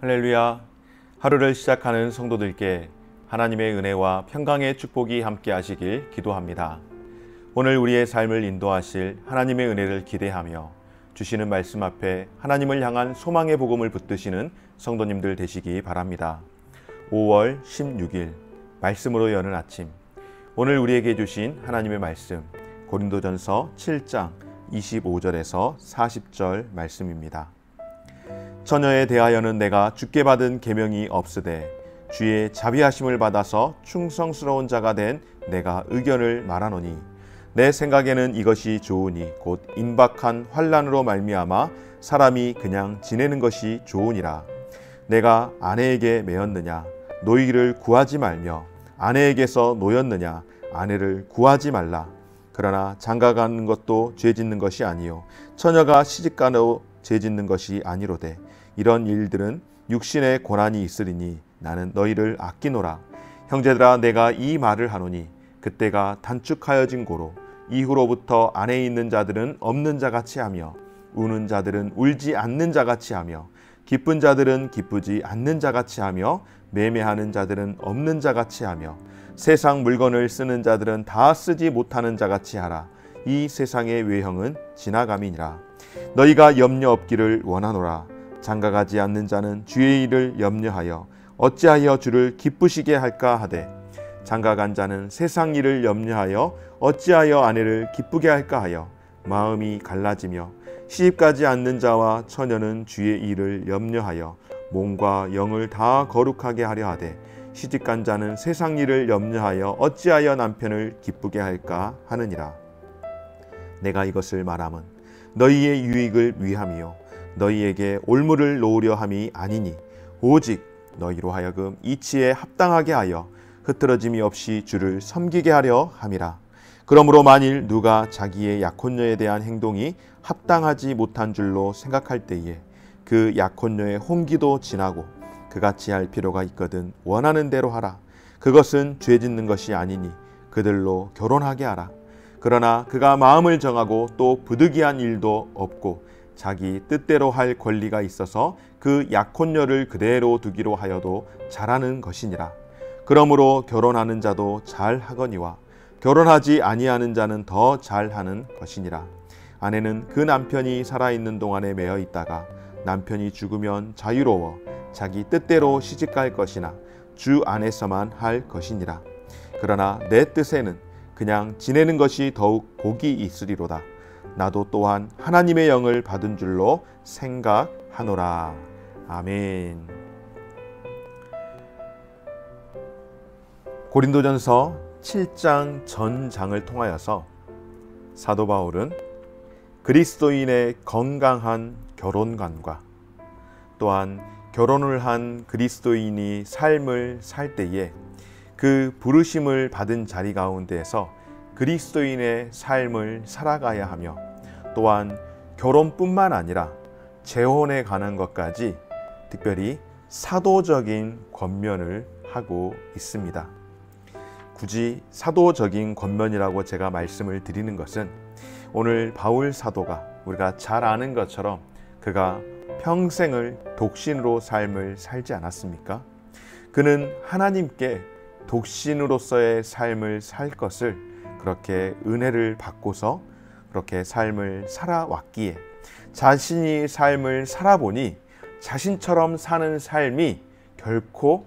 할렐루야. 하루를 시작하는 성도들께 하나님의 은혜와 평강의 축복이 함께 하시길 기도합니다. 오늘 우리의 삶을 인도하실 하나님의 은혜를 기대하며 주시는 말씀 앞에 하나님을 향한 소망의 복음을 붙드시는 성도님들 되시기 바랍니다. 5월 16일 말씀으로 여는 아침, 오늘 우리에게 주신 하나님의 말씀 고린도전서 7장 25절에서 40절 말씀입니다. 처녀에 대하여는 내가 주께 받은 계명이 없으되 주의 자비하심을 받아서 충성스러운 자가 된 내가 의견을 말하노니 내 생각에는 이것이 좋으니 곧 임박한 환난으로 말미암아 사람이 그냥 지내는 것이 좋으니라. 내가 아내에게 매었느냐 노이기를 구하지 말며 아내에게서 노였느냐 아내를 구하지 말라. 그러나 장가가는 것도 죄짓는 것이 아니요 처녀가 시집가도 죄짓는 것이 아니로되 이런 일들은 육신의 고난이 있으리니 나는 너희를 아끼노라. 형제들아 내가 이 말을 하노니 그때가 단축하여진 고로 이후로부터 안에 있는 자들은 없는 자같이 하며 우는 자들은 울지 않는 자같이 하며 기쁜 자들은 기쁘지 않는 자같이 하며 매매하는 자들은 없는 자같이 하며 세상 물건을 쓰는 자들은 다 쓰지 못하는 자같이 하라. 이 세상의 외형은 지나감이니라. 너희가 염려 없기를 원하노라. 장가가지 않는 자는 주의 일을 염려하여 어찌하여 주를 기쁘시게 할까 하되 장가간 자는 세상 일을 염려하여 어찌하여 아내를 기쁘게 할까 하여 마음이 갈라지며 시집가지 않는 자와 처녀는 주의 일을 염려하여 몸과 영을 다 거룩하게 하려 하되 시집간 자는 세상 일을 염려하여 어찌하여 남편을 기쁘게 할까 하느니라. 내가 이것을 말함은 너희의 유익을 위함이요 너희에게 올무를 놓으려 함이 아니니 오직 너희로 하여금 이치에 합당하게 하여 흐트러짐이 없이 주를 섬기게 하려 함이라. 그러므로 만일 누가 자기의 약혼녀에 대한 행동이 합당하지 못한 줄로 생각할 때에 그 약혼녀의 홍기도 지나고 그같이 할 필요가 있거든 원하는 대로 하라. 그것은 죄짓는 것이 아니니 그들로 결혼하게 하라. 그러나 그가 마음을 정하고 또 부득이한 일도 없고 자기 뜻대로 할 권리가 있어서 그 약혼녀를 그대로 두기로 하여도 잘하는 것이니라. 그러므로 결혼하는 자도 잘하거니와 결혼하지 아니하는 자는 더 잘하는 것이니라. 아내는 그 남편이 살아있는 동안에 매어 있다가 남편이 죽으면 자유로워 자기 뜻대로 시집갈 것이나 주 안에서만 할 것이니라. 그러나 내 뜻에는 그냥 지내는 것이 더욱 복이 있으리로다. 나도 또한 하나님의 영을 받은 줄로 생각하노라. 아멘. 고린도전서 7장 전장을 통하여서 사도 바울은 그리스도인의 건강한 결혼관과 또한 결혼을 한 그리스도인이 삶을 살 때에 그 부르심을 받은 자리 가운데에서 그리스도인의 삶을 살아가야 하며 또한 결혼뿐만 아니라 재혼에 관한 것까지 특별히 사도적인 권면을 하고 있습니다. 굳이 사도적인 권면이라고 제가 말씀을 드리는 것은 오늘 바울 사도가 우리가 잘 아는 것처럼 그가 평생을 독신으로 삶을 살지 않았습니까? 그는 하나님께 독신으로서의 삶을 살 것을 그렇게 은혜를 받고서 그렇게 삶을 살아왔기에 자신이 삶을 살아보니 자신처럼 사는 삶이 결코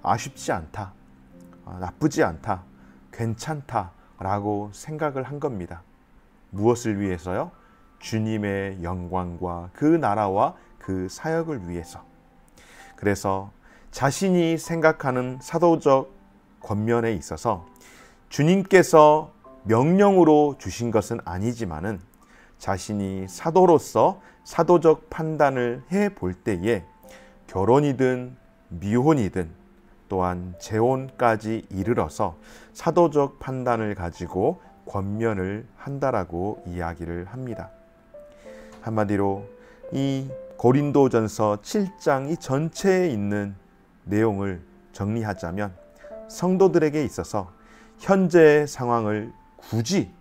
아쉽지 않다, 나쁘지 않다, 괜찮다라고 생각을 한 겁니다. 무엇을 위해서요? 주님의 영광과 그 나라와 그 사역을 위해서. 그래서 자신이 생각하는 사도적 권면에 있어서 주님께서 명령으로 주신 것은 아니지만은 자신이 사도로서 사도적 판단을 해볼 때에 결혼이든 미혼이든 또한 재혼까지 이르러서 사도적 판단을 가지고 권면을 한다라고 이야기를 합니다. 한마디로 이 고린도전서 7장 이 전체에 있는 내용을 정리하자면 성도들에게 있어서 현재의 상황을 굳이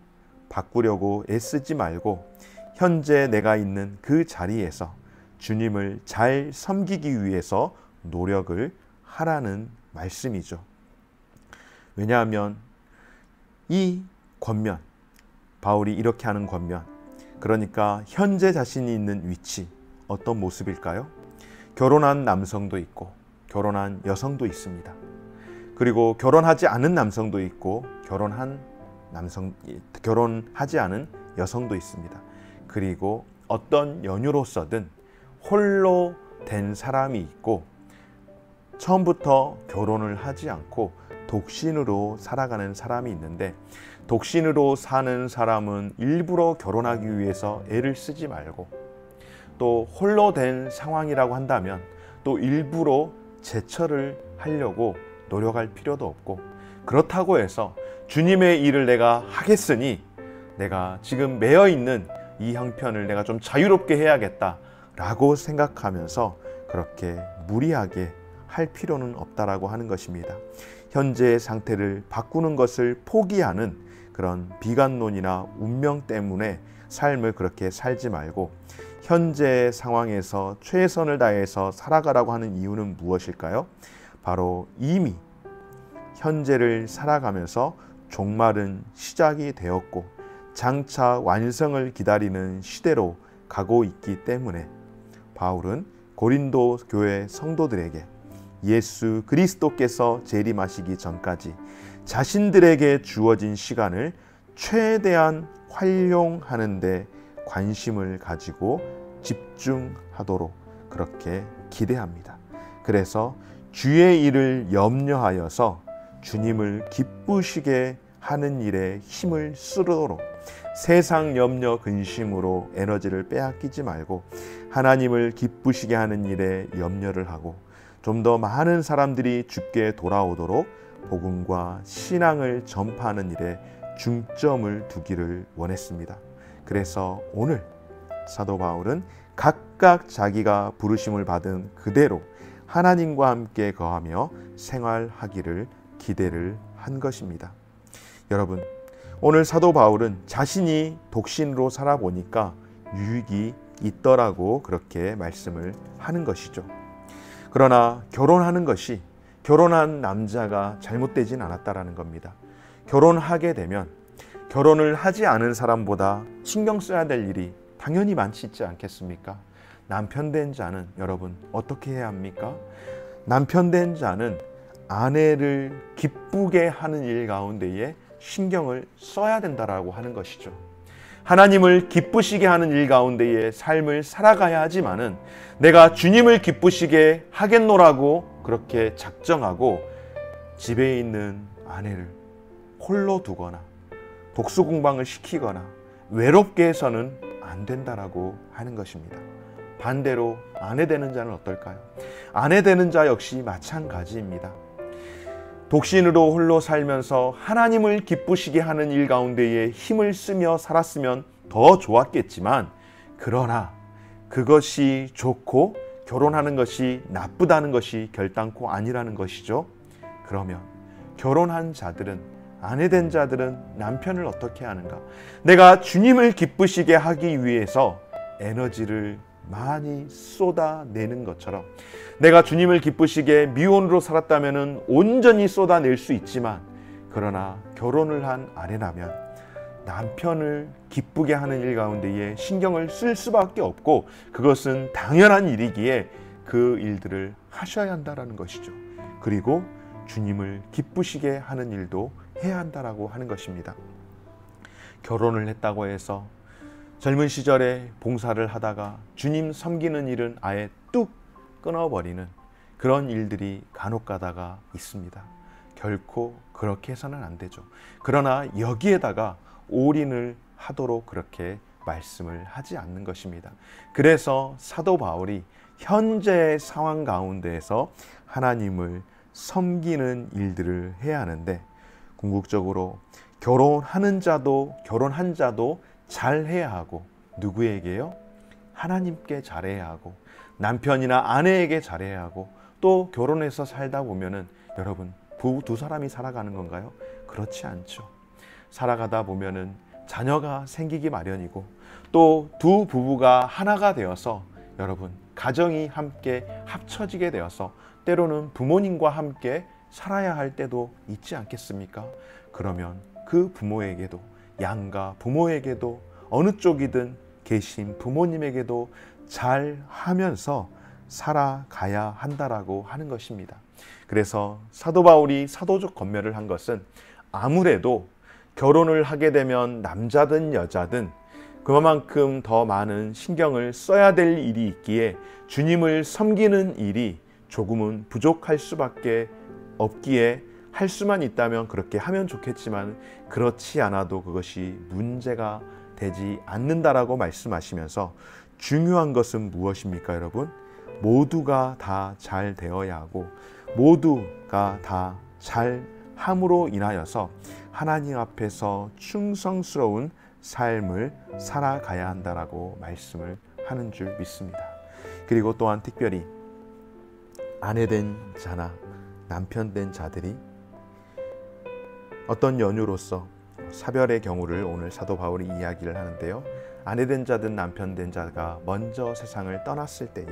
바꾸려고 애쓰지 말고 현재 내가 있는 그 자리에서 주님을 잘 섬기기 위해서 노력을 하라는 말씀이죠. 왜냐하면 이 권면, 바울이 이렇게 하는 권면, 그러니까 현재 자신이 있는 위치, 어떤 모습일까요? 결혼한 남성도 있고 결혼한 여성도 있습니다. 그리고 결혼하지 않은 남성도 있고 결혼하지 않은 여성도 있습니다. 그리고 어떤 연유로서든 홀로 된 사람이 있고 처음부터 결혼을 하지 않고 독신으로 살아가는 사람이 있는데, 독신으로 사는 사람은 일부러 결혼하기 위해서 애를 쓰지 말고, 또 홀로 된 상황이라고 한다면 또 일부러 제철을 하려고 노력할 필요도 없고, 그렇다고 해서 주님의 일을 내가 하겠으니 내가 지금 매여 있는 이 형편을 내가 좀 자유롭게 해야겠다라고 생각하면서 그렇게 무리하게 할 필요는 없다라고 하는 것입니다. 현재의 상태를 바꾸는 것을 포기하는 그런 비관론이나 운명 때문에 삶을 그렇게 살지 말고 현재의 상황에서 최선을 다해서 살아가라고 하는 이유는 무엇일까요? 바로 이미 현재를 살아가면서 종말은 시작이 되었고 장차 완성을 기다리는 시대로 가고 있기 때문에 바울은 고린도 교회 성도들에게 예수 그리스도께서 재림하시기 전까지 자신들에게 주어진 시간을 최대한 활용하는 데 관심을 가지고 집중하도록 그렇게 기대합니다. 그래서 주의 일을 염려하여서 주님을 기쁘시게 하는 일에 힘을 쓰도록 세상 염려 근심으로 에너지를 빼앗기지 말고 하나님을 기쁘시게 하는 일에 염려를 하고 좀 더 많은 사람들이 주께 돌아오도록 복음과 신앙을 전파하는 일에 중점을 두기를 원했습니다. 그래서 오늘 사도 바울은 각각 자기가 부르심을 받은 그대로 하나님과 함께 거하며 생활하기를 기대를 한 것입니다. 여러분, 오늘 사도 바울은 자신이 독신으로 살아보니까 유익이 있더라고 그렇게 말씀을 하는 것이죠. 그러나 결혼하는 것이 결혼한 남자가 잘못되진 않았다라는 겁니다. 결혼하게 되면 결혼을 하지 않은 사람보다 신경 써야 될 일이 당연히 많지 있지 않겠습니까? 남편 된 자는 여러분 어떻게 해야 합니까? 남편 된 자는 아내를 기쁘게 하는 일 가운데에 신경을 써야 된다라고 하는 것이죠. 하나님을 기쁘시게 하는 일 가운데에 삶을 살아가야 하지만은 내가 주님을 기쁘시게 하겠노라고 그렇게 작정하고 집에 있는 아내를 홀로 두거나 독수공방을 시키거나 외롭게 해서는 안 된다라고 하는 것입니다. 반대로 아내 되는 자는 어떨까요? 아내 되는 자 역시 마찬가지입니다. 독신으로 홀로 살면서 하나님을 기쁘시게 하는 일 가운데에 힘을 쓰며 살았으면 더 좋았겠지만, 그러나 그것이 좋고 결혼하는 것이 나쁘다는 것이 결단코 아니라는 것이죠. 그러면 결혼한 자들은, 아내 된 자들은 남편을 어떻게 하는가? 내가 주님을 기쁘시게 하기 위해서 에너지를 많이 쏟아내는 것처럼, 내가 주님을 기쁘시게 미혼으로 살았다면 온전히 쏟아낼 수 있지만, 그러나 결혼을 한 아내라면 남편을 기쁘게 하는 일 가운데에 신경을 쓸 수밖에 없고, 그것은 당연한 일이기에 그 일들을 하셔야 한다는 것이죠. 그리고 주님을 기쁘시게 하는 일도 해야 한다라고 하는 것입니다. 결혼을 했다고 해서 젊은 시절에 봉사를 하다가 주님 섬기는 일은 아예 뚝 끊어버리는 그런 일들이 간혹 가다가 있습니다. 결코 그렇게 해서는 안 되죠. 그러나 여기에다가 올인을 하도록 그렇게 말씀을 하지 않는 것입니다. 그래서 사도 바울이 현재의 상황 가운데에서 하나님을 섬기는 일들을 해야 하는데, 궁극적으로 결혼하는 자도 결혼한 자도 잘해야 하고, 누구에게요? 하나님께 잘해야 하고, 남편이나 아내에게 잘해야 하고, 또 결혼해서 살다 보면은 여러분 부부 두 사람이 살아가는 건가요? 그렇지 않죠. 살아가다 보면은 자녀가 생기기 마련이고, 또 두 부부가 하나가 되어서 여러분 가정이 함께 합쳐지게 되어서 때로는 부모님과 함께 살아야 할 때도 있지 않겠습니까? 그러면 그 부모에게도, 양가 부모에게도, 어느 쪽이든 계신 부모님에게도 잘 하면서 살아가야 한다라고 하는 것입니다. 그래서 사도 바울이 사도적 권면을 한 것은 아무래도 결혼을 하게 되면 남자든 여자든 그만큼 더 많은 신경을 써야 될 일이 있기에 주님을 섬기는 일이 조금은 부족할 수밖에 없기에 할 수만 있다면 그렇게 하면 좋겠지만 그렇지 않아도 그것이 문제가 되지 않는다라고 말씀하시면서 중요한 것은 무엇입니까, 여러분? 모두가 다 잘 되어야 하고 모두가 다 잘 함으로 인하여서 하나님 앞에서 충성스러운 삶을 살아가야 한다라고 말씀을 하는 줄 믿습니다. 그리고 또한 특별히 아내된 자나 남편된 자들이 어떤 연유로서 사별의 경우를 오늘 사도 바울이 이야기를 하는데요. 아내된 자든 남편된 자가 먼저 세상을 떠났을 때에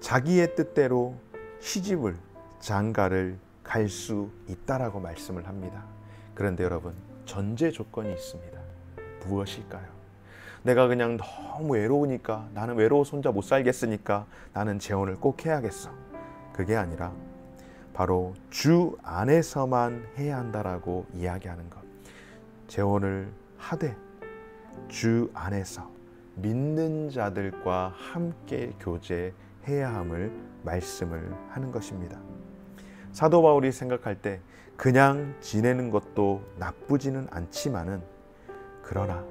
자기의 뜻대로 시집을, 장가를 갈 수 있다라고 말씀을 합니다. 그런데 여러분, 전제 조건이 있습니다. 무엇일까요? 내가 그냥 너무 외로우니까, 나는 외로워서 혼자 못 살겠으니까 나는 재혼을 꼭 해야겠어. 그게 아니라 바로 주 안에서만 해야 한다라고 이야기하는 것. 재혼을 하되 주 안에서 믿는 자들과 함께 교제해야 함을 말씀을 하는 것입니다. 사도 바울이 생각할 때 그냥 지내는 것도 나쁘지는 않지만은, 그러나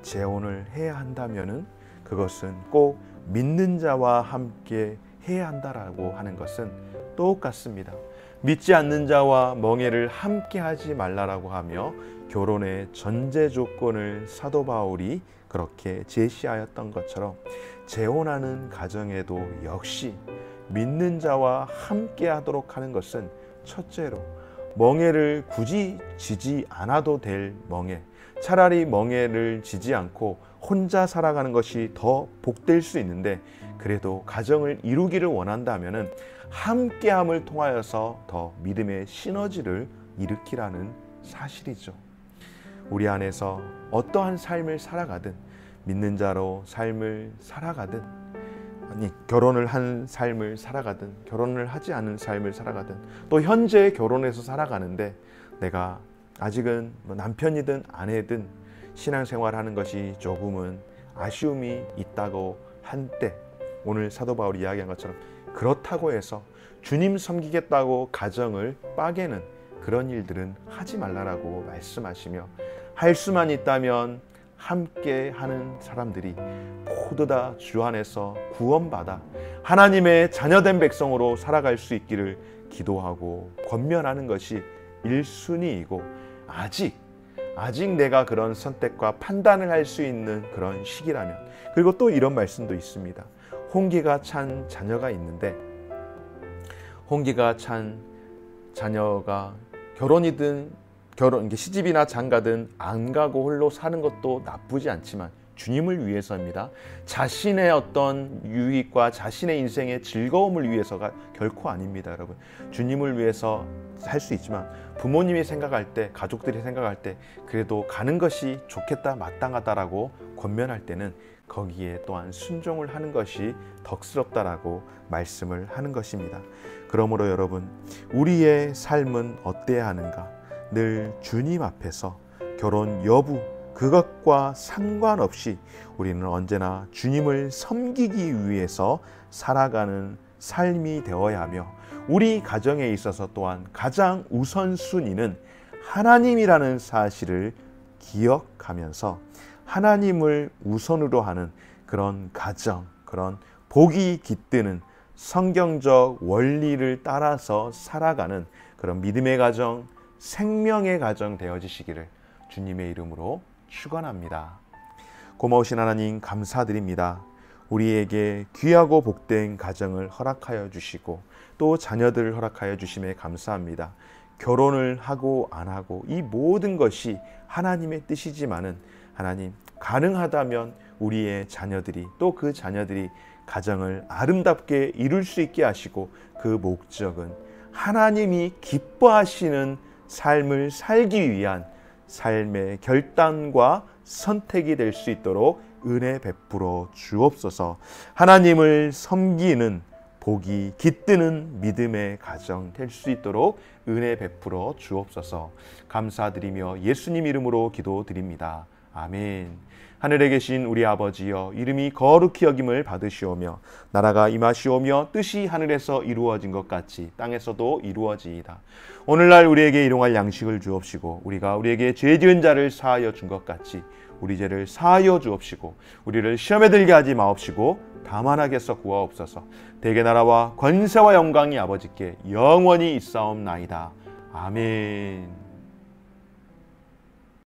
재혼을 해야 한다면은 그것은 꼭 믿는 자와 함께 해야 한다라고 하는 것은 똑같습니다. 믿지 않는 자와 멍에를 함께 하지 말라라고 하며 결혼의 전제 조건을 사도 바울이 그렇게 제시하였던 것처럼 재혼하는 가정에도 역시 믿는 자와 함께 하도록 하는 것은 첫째로 멍에를 굳이 지지 않아도 될 멍에, 차라리 멍에를 지지 않고 혼자 살아가는 것이 더 복될 수 있는데, 그래도 가정을 이루기를 원한다면은 함께함을 통하여서 더 믿음의 시너지를 일으키라는 사실이죠. 우리 안에서 어떠한 삶을 살아가든, 믿는 자로 삶을 살아가든, 아니 결혼을 한 삶을 살아가든 결혼을 하지 않은 삶을 살아가든, 또 현재 결혼해서 살아가는데 내가 아직은 남편이든 아내든 신앙생활하는 것이 조금은 아쉬움이 있다고 한때, 오늘 사도 바울이 이야기한 것처럼 그렇다고 해서 주님 섬기겠다고 가정을 빠개는 그런 일들은 하지 말라라고 말씀하시며, 할 수만 있다면 함께 하는 사람들이 모두 다 주 안에서 구원받아 하나님의 자녀된 백성으로 살아갈 수 있기를 기도하고 권면하는 것이 1순위이고, 아직 내가 그런 선택과 판단을 할 수 있는 그런 시기라면, 그리고 또 이런 말씀도 있습니다. 홍기가 찬 자녀가 있는데, 홍기가 찬 자녀가 시집이나 장가든 안 가고 홀로 사는 것도 나쁘지 않지만 주님을 위해서입니다. 자신의 어떤 유익과 자신의 인생의 즐거움을 위해서가 결코 아닙니다, 여러분. 주님을 위해서 할 수 있지만 부모님이 생각할 때, 가족들이 생각할 때 그래도 가는 것이 좋겠다, 마땅하다라고 권면할 때는 거기에 또한 순종을 하는 것이 덕스럽다라고 말씀을 하는 것입니다. 그러므로 여러분, 우리의 삶은 어때야 하는가? 늘 주님 앞에서 결혼 여부 그것과 상관없이 우리는 언제나 주님을 섬기기 위해서 살아가는 삶이 되어야 하며, 우리 가정에 있어서 또한 가장 우선순위는 하나님이라는 사실을 기억하면서 하나님을 우선으로 하는 그런 가정, 그런 복이 깃드는 성경적 원리를 따라서 살아가는 그런 믿음의 가정, 생명의 가정 되어지시기를 주님의 이름으로 축원합니다. 고마우신 하나님 감사드립니다. 우리에게 귀하고 복된 가정을 허락하여 주시고 또 자녀들을 허락하여 주심에 감사합니다. 결혼을 하고 안 하고 이 모든 것이 하나님의 뜻이지만은, 하나님 가능하다면 우리의 자녀들이 또 그 자녀들이 가정을 아름답게 이룰 수 있게 하시고 그 목적은 하나님이 기뻐하시는 삶을 살기 위한 삶의 결단과 선택이 될 수 있도록 은혜 베풀어 주옵소서. 하나님을 섬기는 복이 깃드는 믿음의 가정 될 수 있도록 은혜 베풀어 주옵소서. 감사드리며 예수님 이름으로 기도드립니다. 아멘. 하늘에 계신 우리 아버지여, 이름이 거룩히 여김을 받으시오며 나라가 임하시오며 뜻이 하늘에서 이루어진 것 같이 땅에서도 이루어지이다. 오늘날 우리에게 일용할 양식을 주옵시고 우리가 우리에게 죄 지은 자를 사하여 준 것 같이 우리 죄를 사하여 주옵시고 우리를 시험에 들게 하지 마옵시고 다만 악에서 구하옵소서. 대개 나라와 권세와 영광이 아버지께 영원히 있사옵나이다. 아멘.